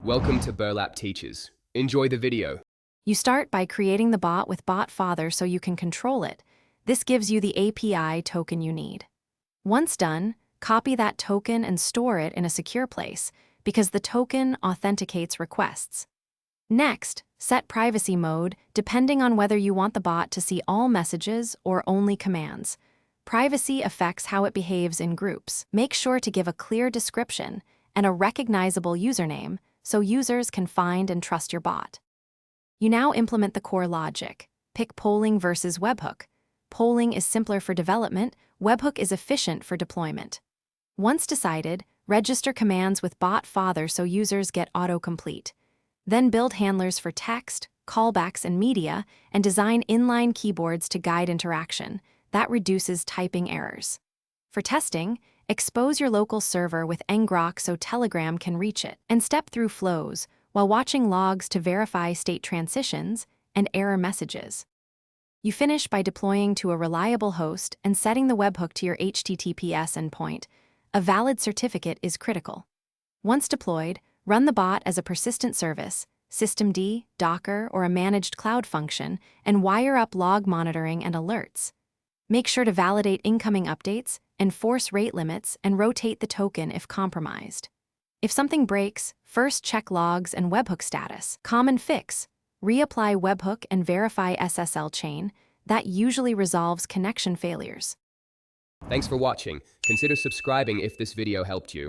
Welcome to Burlap Teachers. Enjoy the video. You start by creating the bot with bot-father so you can control it. This gives you the API token you need. Once done, copy that token and store it in a secure place because the token authenticates requests. Next, set privacy mode depending on whether you want the bot to see all messages or only commands. Privacy affects how it behaves in groups. Make sure to give a clear description and a recognizable username so users can find and trust your bot. You now implement the core logic. Pick polling versus webhook. Polling is simpler for development, webhook is efficient for deployment. Once decided, register commands with bot-father so users get autocomplete. Then build handlers for text, callbacks, and media, and design inline keyboards to guide interaction. That reduces typing errors. For testing, expose your local server with ngrok so Telegram can reach it, and step through flows while watching logs to verify state transitions and error messages. You finish by deploying to a reliable host and setting the webhook to your HTTPS endpoint. A valid certificate is critical. Once deployed, run the bot as a persistent service, systemd, Docker, or a managed cloud function, and wire up log monitoring and alerts. Make sure to validate incoming updates, enforce rate limits, and rotate the token if compromised. If something breaks, first check logs and webhook status. Common fix: reapply webhook and verify SSL chain. That usually resolves connection failures. Thanks for watching. Consider subscribing if this video helped you.